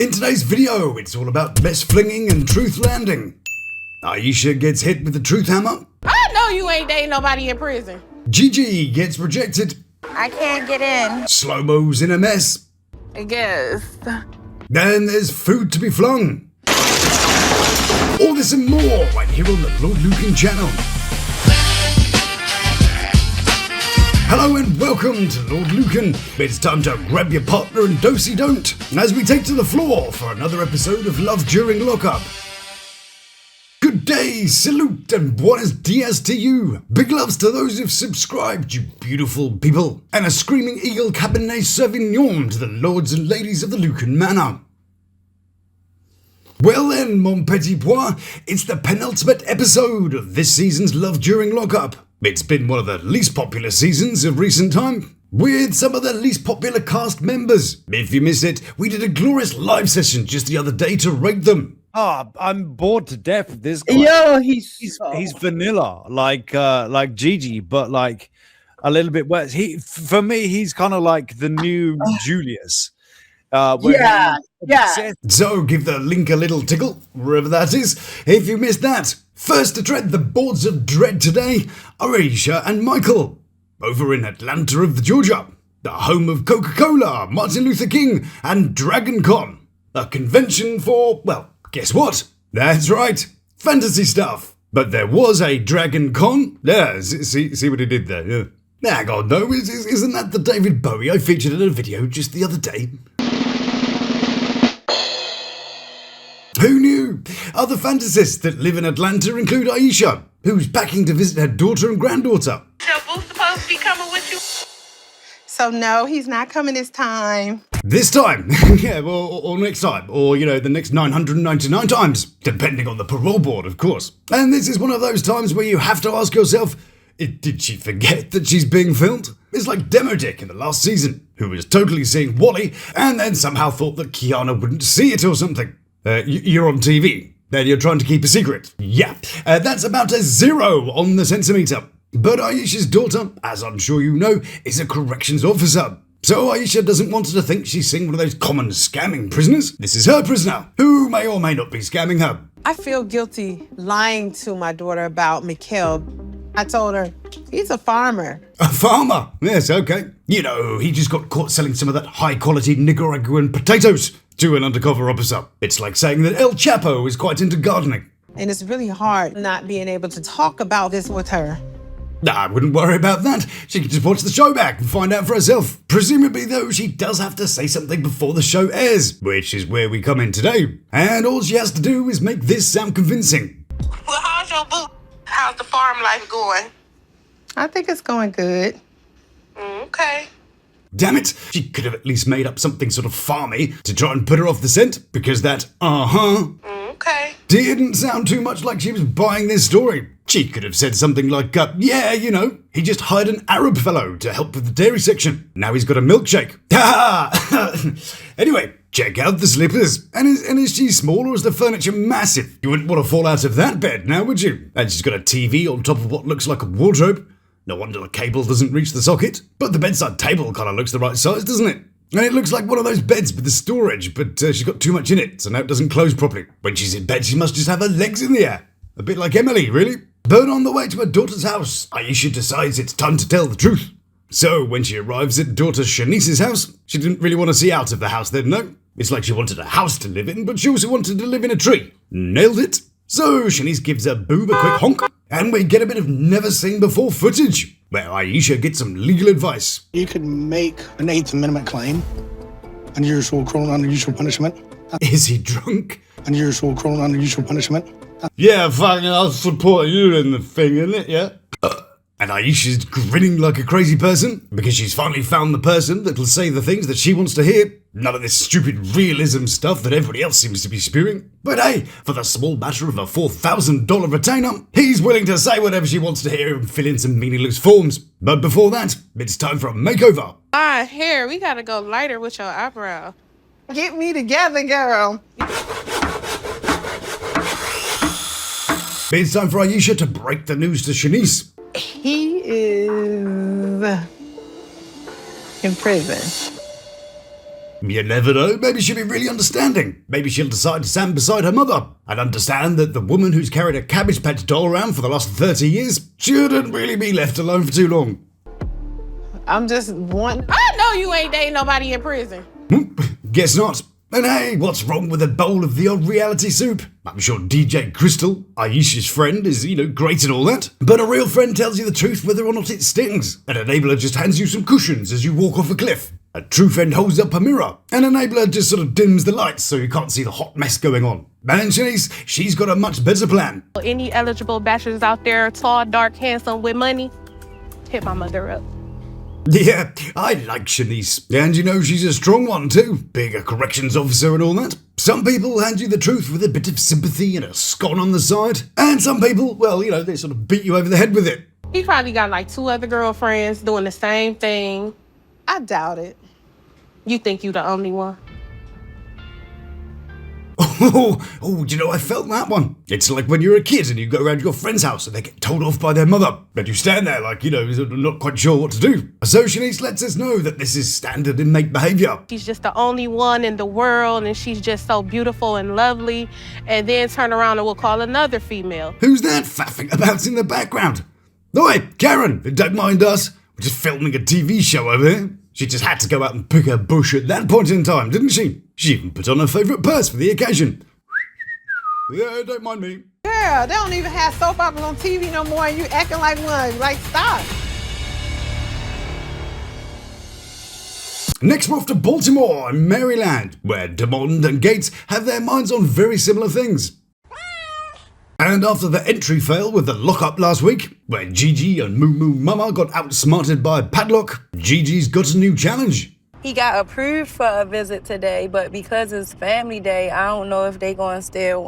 In today's video, it's all about mess flinging and truth landing. Ayesha'a gets hit with the truth hammer. I know you ain't dating nobody in prison. Gigi gets rejected. I can't get in. Slow-mo's in a mess. I guess. Then there's food to be flung. All this and more right here on the Lawd Lukan channel. Hello and welcome to Lawd Lukan. It's time to grab your partner and do-si-don't as we take to the floor for another episode of Love During Lockup. Good day, salute, and buenos dias to you. Big loves to those who've subscribed, you beautiful people. And a screaming eagle Cabernet Sauvignon to the lords and ladies of the Lukan Manor. Well then, mon petit pois, it's the penultimate episode of this season's Love During Lockup. It's been one of the least popular seasons of recent time, with some of the least popular cast members. If you missed it, we did a glorious live session just the other day to rate them. Oh, I'm bored to death of this guy. Yo, He's vanilla, like Gigi, but like a little bit worse. For me, he's kind of like the new Julius. Yeah. So give the link a little tickle, wherever that is, if you missed that. First to tread the boards of dread today are Ayesha'a and Michael, over in Atlanta of Georgia, the home of Coca-Cola, Martin Luther King, and Dragon Con, a convention for, well, guess what? That's right, fantasy stuff. But there was a Dragon Con. Yeah, see what he did there. Yeah. Hang on, though, isn't that the David Bowie I featured in a video just the other day? Who knew? Other fantasists that live in Atlanta include Ayesha'a, who's packing to visit her daughter and granddaughter. So Boo's supposed to be coming with you? So no, he's not coming this time. This time, yeah, or next time, or, you know, the next 999 times, depending on the parole board, of course. And this is one of those times where you have to ask yourself, did she forget that she's being filmed? It's like Damond in the last season, who was totally seeing Wally, and then somehow thought that Kiana wouldn't see it or something. You're on TV, then you're trying to keep a secret. Yeah, that's about a 0 on the centimetre. But Ayesha's daughter, as I'm sure you know, is a corrections officer. So Ayesha'a doesn't want her to think she's seeing one of those common scamming prisoners. This is her prisoner, who may or may not be scamming her. I feel guilty lying to my daughter about Mikhail. I told her, he's a farmer. A farmer? Yes, okay. You know, he just got caught selling some of that high-quality Nicaraguan potatoes to an undercover officer. It's like saying that El Chapo is quite into gardening. And it's really hard not being able to talk about this with her. Nah, I wouldn't worry about that. She can just watch the show back and find out for herself. Presumably, though, she does have to say something before the show airs, which is where we come in today. And all she has to do is make this sound convincing. Well, how's your boo? How's the farm life going? I think it's going good. Okay. Damn it, she could have at least made up something sort of farmy to try and put her off the scent, because that Okay. didn't sound too much like she was buying this story. She could have said something like, yeah, you know, he just hired an Arab fellow to help with the dairy section. Now he's got a milkshake. Anyway, check out the slippers. And is she small or is the furniture massive? You wouldn't want to fall out of that bed now, would you? And she's got a TV on top of what looks like a wardrobe. No wonder the cable doesn't reach the socket. But the bedside table kind of looks the right size, doesn't it? And it looks like one of those beds with the storage, but she's got too much in it, so now it doesn't close properly. When she's in bed, she must just have her legs in the air. A bit like Emily, really. But on the way to her daughter's house, Ayesha'a decides it's time to tell the truth. So when she arrives at daughter Shanice's house, she didn't really want to see out of the house then, no? It's like she wanted a house to live in, but she also wanted to live in a tree. Nailed it. So Shanice gives her boob a quick honk, and we get a bit of never-seen-before footage, where Ayesha'a gets some legal advice. You could make an Eighth Amendment claim, unusual, cruel, and unusual punishment. Is he drunk? Unusual, cruel, and unusual punishment. Yeah, fucking, I'll support you in the thing, innit, yeah? And Ayesha's grinning like a crazy person, because she's finally found the person that'll say the things that she wants to hear. None of this stupid realism stuff that everybody else seems to be spewing. But hey, for the small matter of a $4,000 retainer, he's willing to say whatever she wants to hear and fill in some meaningless forms. But before that, it's time for a makeover. Hair, we gotta go lighter with your eyebrow. Get me together, girl. It's time for Ayesha'a to break the news to Shanice. He is in prison. You never know, maybe she'll be really understanding. Maybe she'll decide to stand beside her mother and understand that the woman who's carried a Cabbage Patch doll around for the last 30 years shouldn't really be left alone for too long. I'm just wanting. I know you ain't dating nobody in prison. Guess not. And hey, what's wrong with a bowl of the old reality soup? I'm sure DJ Crystal, Ayesha's friend, is, great and all that. But a real friend tells you the truth whether or not it stings. An enabler just hands you some cushions as you walk off a cliff. A true friend holds up a mirror. An enabler just sort of dims the lights so you can't see the hot mess going on. And she's got a much better plan. Any eligible bachelors out there, tall, dark, handsome, with money, hit my mother up. Yeah, I like Shanice. And she's a strong one too. Being a corrections officer and all that. Some people hand you the truth with a bit of sympathy and a scone on the side. And some people, well, they sort of beat you over the head with it. He probably got like 2 other girlfriends doing the same thing. I doubt it. You think you the only one? I felt that one. It's like when you're a kid and you go around your friend's house and they get told off by their mother. And you stand there like, not quite sure what to do. So Shanice lets us know that this is standard inmate behavior. She's just the only one in the world and she's just so beautiful and lovely. And then turn around and we'll call another female. Who's that faffing about in the background? Oi, Karen, don't mind us. We're just filming a TV show over here. She just had to go out and pick her bush at that point in time, didn't she? She even put on her favourite purse for the occasion. Yeah, don't mind me. Girl, they don't even have soap operas on TV no more and you acting like one. Like, stop. Next we're off to Baltimore and Maryland, where Damond and Gates have their minds on very similar things. And after the entry fail with the lockup last week, where Gigi and Moomoo Mama got outsmarted by Padlock, Gigi's got a new challenge. He got approved for a visit today, but because it's family day, I don't know if they gonna still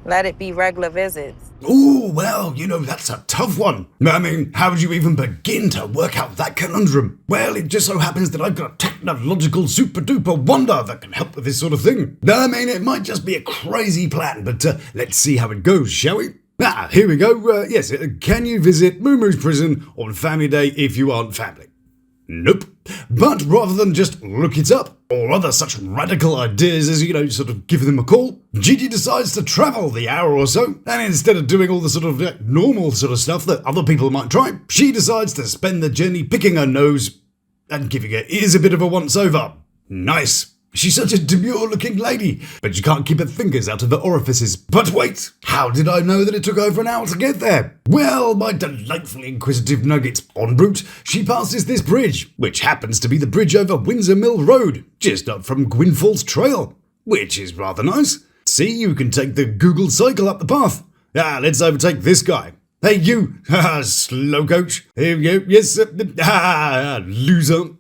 let it be regular visits. Ooh, well, that's a tough one. I mean, how would you even begin to work out that conundrum? Well, it just so happens that I've got a technological super-duper wonder that can help with this sort of thing. I mean, it might just be a crazy plan, but let's see how it goes, shall we? Here we go. Yes, can you visit Moomoo's prison on family day if you aren't family? Nope. But rather than just look it up, or other such radical ideas as, sort of give them a call, Gigi decides to travel the hour or so, and instead of doing all the sort of normal sort of stuff that other people might try, she decides to spend the journey picking her nose and giving her ears a bit of a once-over. Nice. She's such a demure-looking lady, but she can't keep her fingers out of her orifices. But wait, how did I know that it took over an hour to get there? Well, my delightfully inquisitive nugget. En route, she passes this bridge, which happens to be the bridge over Windsor Mill Road, just up from Gwyn Falls Trail, which is rather nice. See, you can take the Google cycle up the path. Let's overtake this guy. Hey, you, slow coach. Here we go. Yes, loser.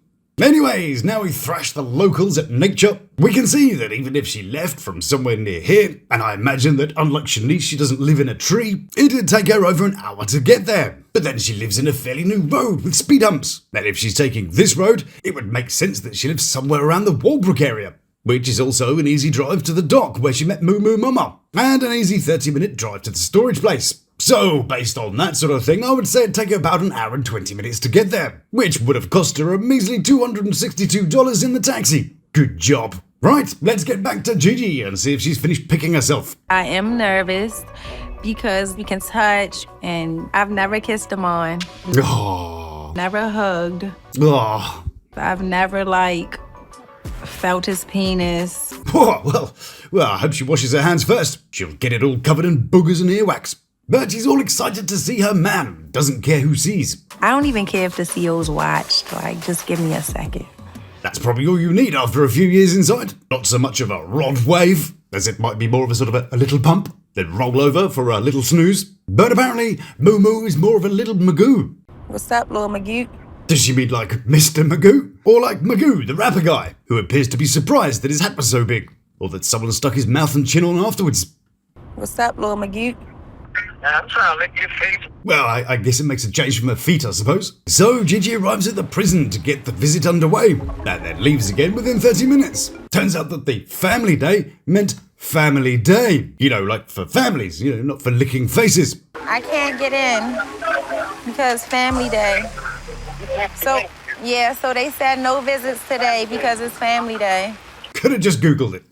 Anyways, now we thrash the locals at nature. We can see that even if she left from somewhere near here, and I imagine that unlike Shanice she doesn't live in a tree, it'd take her over an hour to get there. But then she lives in a fairly new road with speed humps. And if she's taking this road, it would make sense that she lives somewhere around the Walbrook area, which is also an easy drive to the dock where she met Moomoo Mama, and an easy 30-minute drive to the storage place. So, based on that sort of thing, I would say it'd take her about an hour and 20 minutes to get there, which would have cost her a measly $262 in the taxi. Good job. Right, let's get back to Gigi and see if she's finished picking herself. I am nervous because we can touch, and I've never kissed him on. Oh. Never hugged. Oh. I've never, felt his penis. Oh, well, I hope she washes her hands first. She'll get it all covered in boogers and earwax. But she's all excited to see her man. Doesn't care who sees. I don't even care if the CO's watched. Just give me a second. That's probably all you need after a few years inside. Not so much of a rod wave, as it might be more of a sort of a little pump, then roll over for a little snooze. But apparently, Moomoo is more of a little Magoo. What's up, little Magoo? Does she mean like Mr. Magoo? Or like Magoo, the rapper guy, who appears to be surprised that his hat was so big? Or that someone stuck his mouth and chin on afterwards? What's up, little Magoo? I'm trying to lick your face. Well, I guess it makes a change from her feet, I suppose. So Gigi arrives at the prison to get the visit underway, and then leaves again within 30 minutes. Turns out that the family day meant family day. Like for families, not for licking faces. I can't get in because family day. So Yeah, so they said no visits today because it's family day. Could have just Googled it,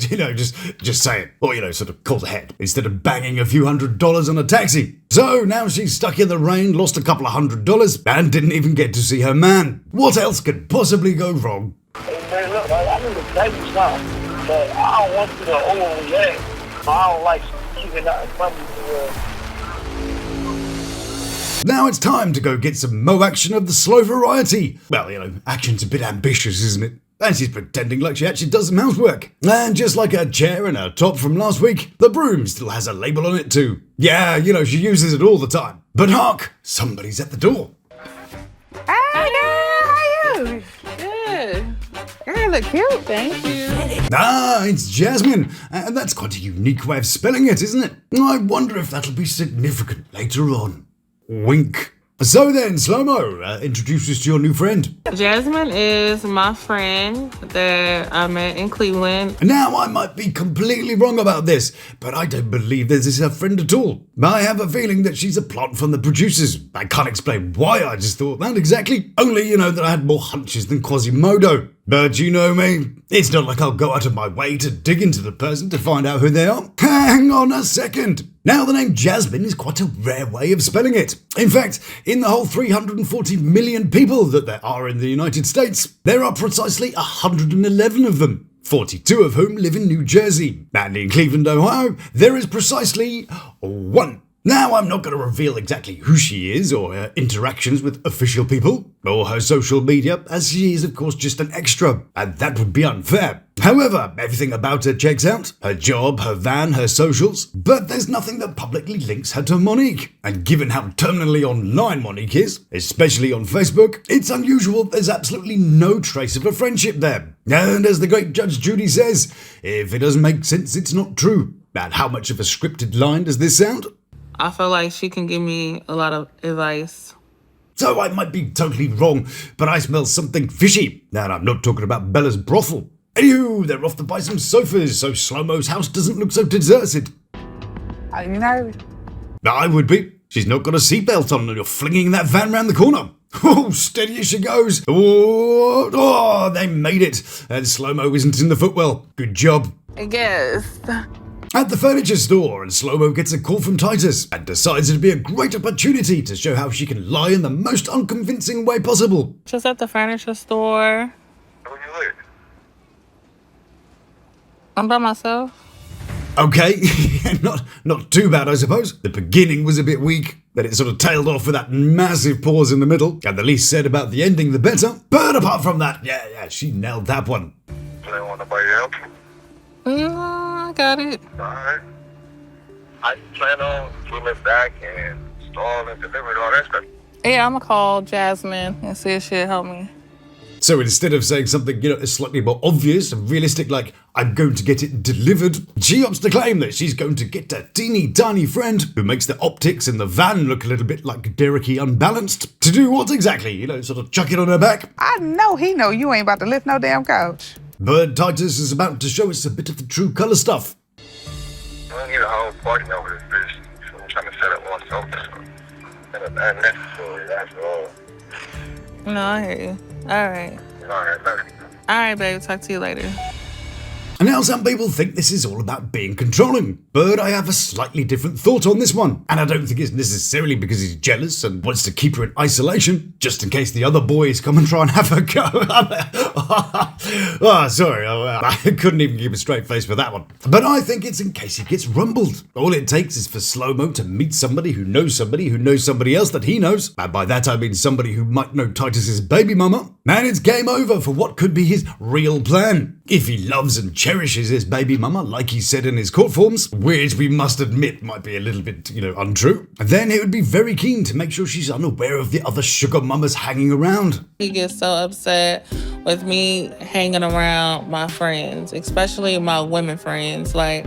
just say it. Or, sort of called ahead instead of banging a few $100s on a taxi. So now she's stuck in the rain, lost a couple of $100s, and didn't even get to see her man. What else could possibly go wrong? Hey, man, look, I need to tell you something, but I don't want you to overreact. I don't like keeping that from you. Now it's time to go get some Mo action of the slow variety. Well, action's a bit ambitious, isn't it? And she's pretending like she actually does some housework. And just like her chair and her top from last week, the broom still has a label on it too. Yeah, she uses it all the time. But hark, somebody's at the door. Hey, girl, how you? Good. Girl, you look cute. Thank you. Ah, it's Jasmine. And that's quite a unique way of spelling it, isn't it? I wonder if that'll be significant later on. Wink. So then, Slow-Mo, introduce us to your new friend. Jasmine is my friend that I met in Cleveland. Now, I might be completely wrong about this, but I don't believe this is her friend at all. I have a feeling that she's a plant from the producers. I can't explain why I just thought that exactly. Only, that I had more hunches than Quasimodo. But you know me, it's not like I'll go out of my way to dig into the person to find out who they are. Hang on a second. Now, the name Jasmine is quite a rare way of spelling it. In fact, in the whole 340 million people that there are in the United States, there are precisely 111 of them, 42 of whom live in New Jersey. And in Cleveland, Ohio, there is precisely one. Now, I'm not going to reveal exactly who she is or her interactions with official people or her social media, as she is, of course, just an extra, and that would be unfair. However, everything about her checks out. Her job, her van, her socials. But there's nothing that publicly links her to Monique. And given how terminally online Monique is, especially on Facebook, it's unusual there's absolutely no trace of a friendship there. And as the great Judge Judy says, if it doesn't make sense, it's not true. And how much of a scripted line does this sound? I feel like she can give me a lot of advice. So I might be totally wrong, but I smell something fishy. And I'm not talking about Bella's brothel. Anywho, they're off to buy some sofas so Slow-Mo's house doesn't look so deserted. Are you nervous? I would be. She's not got a seatbelt on and you're flinging that van round the corner. Oh, steady as she goes. Oh, they made it. And Slow-Mo isn't in the footwell. Good job. I guess. At the furniture store, and Slow-Mo gets a call from Titus and decides it'd be a great opportunity to show how she can lie in the most unconvincing way possible. Just at the furniture store. Where you live? I'm by myself. Okay, not too bad, I suppose. The beginning was a bit weak, then it sort of tailed off with that massive pause in the middle, and the least said about the ending, the better. But apart from that, yeah, she nailed that one. Do they want nobody else? I got it. Alright. I plan on getting it back and install and deliver all that stuff. Yeah, I'm gonna call Jasmine and see if she'll help me. So instead of saying something, slightly more obvious and realistic like, I'm going to get it delivered, she opts to claim that she's going to get a teeny tiny friend who makes the optics in the van look a little bit like Derricky unbalanced. To do what exactly? Sort of chuck it on her back? I know he know you ain't about to lift no damn couch. But Titus is about to show us a bit of the true colour stuff. I don't need a whole party over this bitch. So I'm trying to set up myself. And it's unnecessary, that's all. No, I hear you. All right. Alright, later. All right, babe. Talk to you later. And now some people think this is all about being controlling, but I have a slightly different thought on this one. And I don't think it's necessarily because he's jealous and wants to keep her in isolation, just in case the other boys come and try and have a go. Oh, sorry, I couldn't even keep a straight face for that one. But I think it's in case he gets rumbled. All it takes is for Slow-Mo to meet somebody who knows somebody else that he knows. And by that I mean somebody who might know Titus's baby mama. And it's game over for what could be his real plan. If he loves and cherishes his baby mama, like he said in his court forms, which we must admit might be a little bit, untrue, then he would be very keen to make sure she's unaware of the other sugar mamas hanging around. He gets so upset with me hanging around my friends, especially my women friends. Like,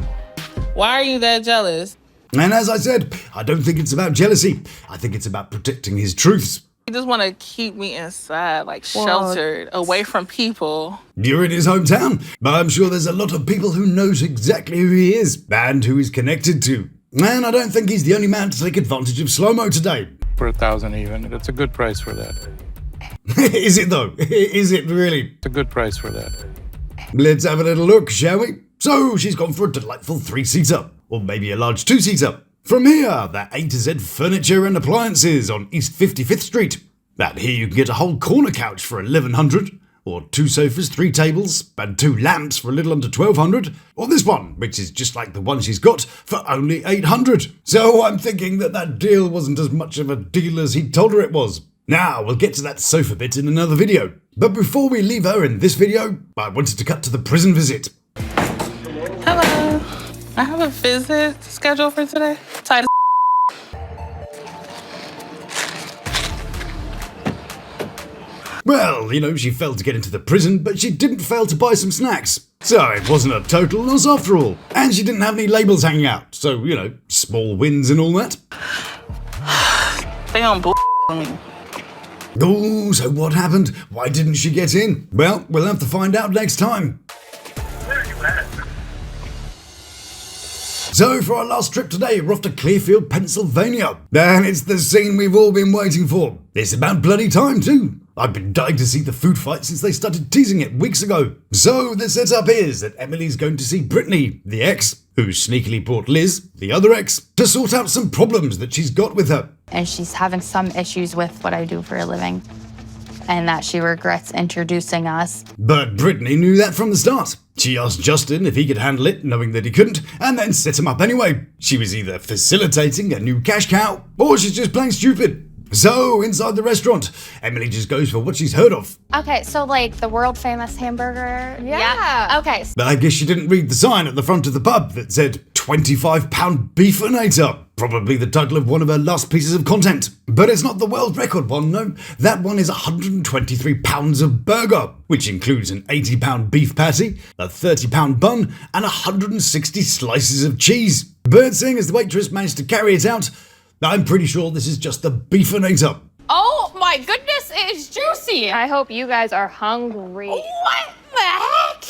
why are you that jealous? And as I said, I don't think it's about jealousy. I think it's about protecting his truths. He just want to keep me inside, like sheltered, away from people. You're in his hometown, but I'm sure there's a lot of people who knows exactly who he is and who he's connected to. And I don't think he's the only man to take advantage of Slow-Mo today. For $1,000 even, that's a good price for that. Is it though? Is it really? It's a good price for that. Let's have a little look, shall we? So she's gone for a delightful 3-seater, or maybe a large 2-seater. From here, that A to Z furniture and appliances on East 55th Street. And here you can get a whole corner couch for $1,100, or 2 sofas, 3 tables, and 2 lamps for a little under $1,200, or this one, which is just like the one she's got, for only $800. So I'm thinking that deal wasn't as much of a deal as he told her it was. Now, we'll get to that sofa bit in another video. But before we leave her in this video, I wanted to cut to the prison visit. Hello. I have a visit scheduled for today. Tight as Well, you know, she failed to get into the prison, but she didn't fail to buy some snacks. So it wasn't a total loss after all. And she didn't have any labels hanging out, so, you know, small wins and all that. They on me. Oh, so what happened? Why didn't she get in? Well, we'll have to find out next time. Where are you at? So for our last trip today, we're off to Clearfield, Pennsylvania. And it's the scene we've all been waiting for. It's about bloody time too. I've been dying to see the food fight since they started teasing it weeks ago. So the setup is that Emily's going to see Britney, the ex, who sneakily brought Liz, the other ex, to sort out some problems that she's got with her. And she's having some issues with what I do for a living, and that she regrets introducing us. But Britney knew that from the start. She asked Justin if he could handle it, knowing that he couldn't, and then set him up anyway. She was either facilitating a new cash cow, or she's just plain stupid. So, inside the restaurant, Emily just goes for what she's heard of. Okay, so like the world famous hamburger? Yeah. Okay. But I guess she didn't read the sign at the front of the pub that said 25-pound beefinator. Probably the title of one of her last pieces of content. But it's not the world record one, no. That one is 123 pounds of burger, which includes an 80-pound beef patty, a 30-pound bun, and 160 slices of cheese. But seeing as the waitress managed to carry it out, I'm pretty sure this is just the beefinator. Oh my goodness, it's juicy. I hope you guys are hungry. What the heck?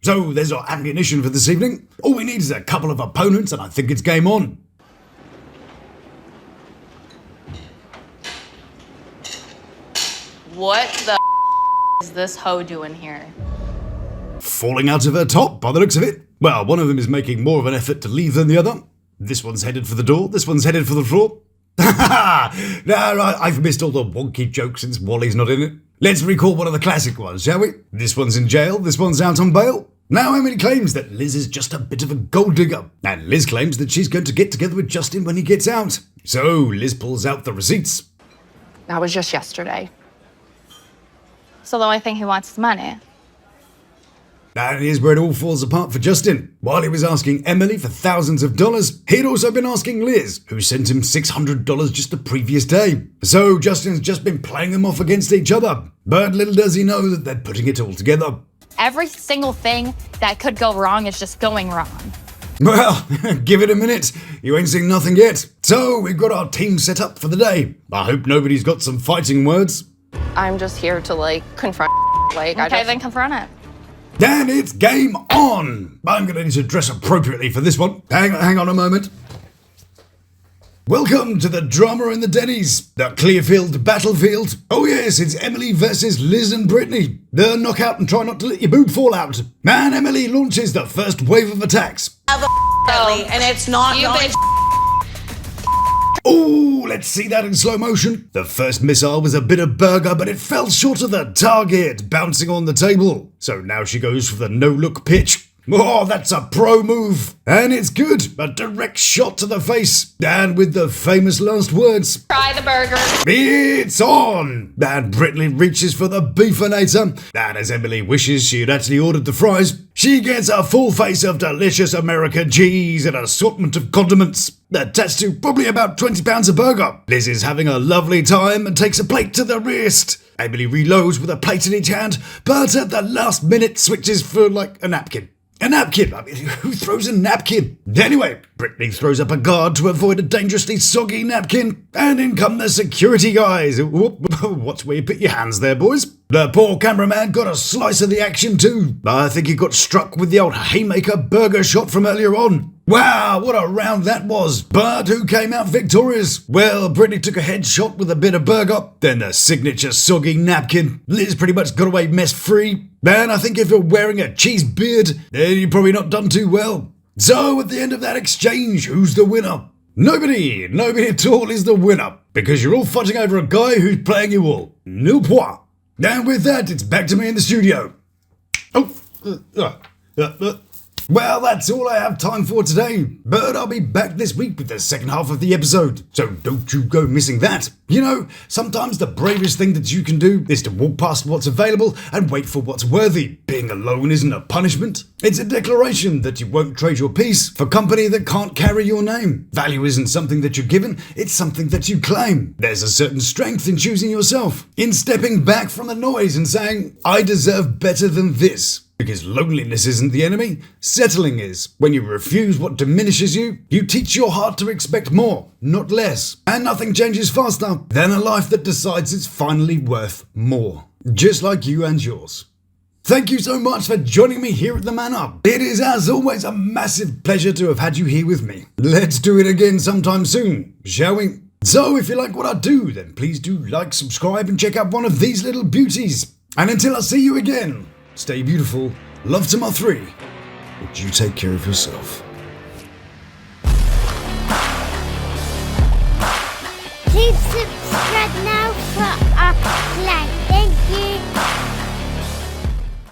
So there's our ammunition for this evening. All we need is a couple of opponents and I think it's game on. What the is this hoe doing here? Falling out of her top by the looks of it. Well, one of them is making more of an effort to leave than the other. This one's headed for the door, this one's headed for the floor. No, I've missed all the wonky jokes since Wally's not in it. Let's recall one of the classic ones, shall we? This one's in jail, this one's out on bail. Now Emily claims that Liz is just a bit of a gold digger, and Liz claims that she's going to get together with Justin when he gets out. So Liz pulls out the receipts. That was just yesterday. So the only thing he wants is money. And here's where it all falls apart for Justin. While he was asking Emily for thousands of dollars, he'd also been asking Liz, who sent him $600 just the previous day. So Justin's just been playing them off against each other. But little does he know that they're putting it all together. Every single thing that could go wrong is just going wrong. Well, give it a minute. You ain't seen nothing yet. So we've got our team set up for the day. I hope nobody's got some fighting words. I'm just here to like confront. Okay, then confront it. And it's game on! I'm gonna need to dress appropriately for this one. Hang on a moment. Welcome to the drama in the Denny's, the Clearfield battlefield. Oh yes, it's Emily versus Liz and Britney. The knockout and try not to let your boob fall out. And Emily launches the first wave of attacks. And it's not You bitch. Oh, let's see that in slow motion. The first missile was a bit of burger, but it fell short of the target, bouncing on the table. So now she goes for the no-look pitch. Oh, that's a pro move. And it's good. A direct shot to the face. And with the famous last words. Try the burger. It's on! And Britney reaches for the beefinator. And as Emily wishes she had actually ordered the fries, she gets a full face of delicious American cheese and an assortment of condiments. Attached to probably about 20 pounds of burger. Liz is having a lovely time and takes a plate to the wrist. Emily reloads with a plate in each hand, but at the last minute switches for like a napkin. A napkin? I mean, who throws a napkin? Anyway, Britney throws up a guard to avoid a dangerously soggy napkin, and in come the security guys. Watch where you put your hands there, boys. The poor cameraman got a slice of the action too. I think he got struck with the old haymaker burger shot from earlier on. Wow, what a round that was. But who came out victorious? Well, Britney took a headshot with a bit of burger, then the signature soggy napkin. Liz pretty much got away mess-free. And I think if you're wearing a cheese beard, then you're probably not done too well. So at the end of that exchange, who's the winner? Nobody at all is the winner, because you're all fighting over a guy who's playing you all. Nil point. And with that, it's back to me in the studio. Well, that's all I have time for today, but I'll be back this week with the second half of the episode, so don't you go missing that. You know, sometimes the bravest thing that you can do is to walk past what's available and wait for what's worthy. Being alone isn't a punishment. It's a declaration that you won't trade your peace for company that can't carry your name. Value isn't something that you're given, it's something that you claim. There's a certain strength in choosing yourself, in stepping back from the noise and saying, I deserve better than this. Because loneliness isn't the enemy, settling is. When you refuse what diminishes you, you teach your heart to expect more, not less. And nothing changes faster than a life that decides it's finally worth more. Just like you and yours. Thank you so much for joining me here at the Man Up. It is, as always, a massive pleasure to have had you here with me. Let's do it again sometime soon, shall we? So if you like what I do, then please do like, subscribe, and check out one of these little beauties. And until I see you again, stay beautiful, love to my three, but you take care of yourself.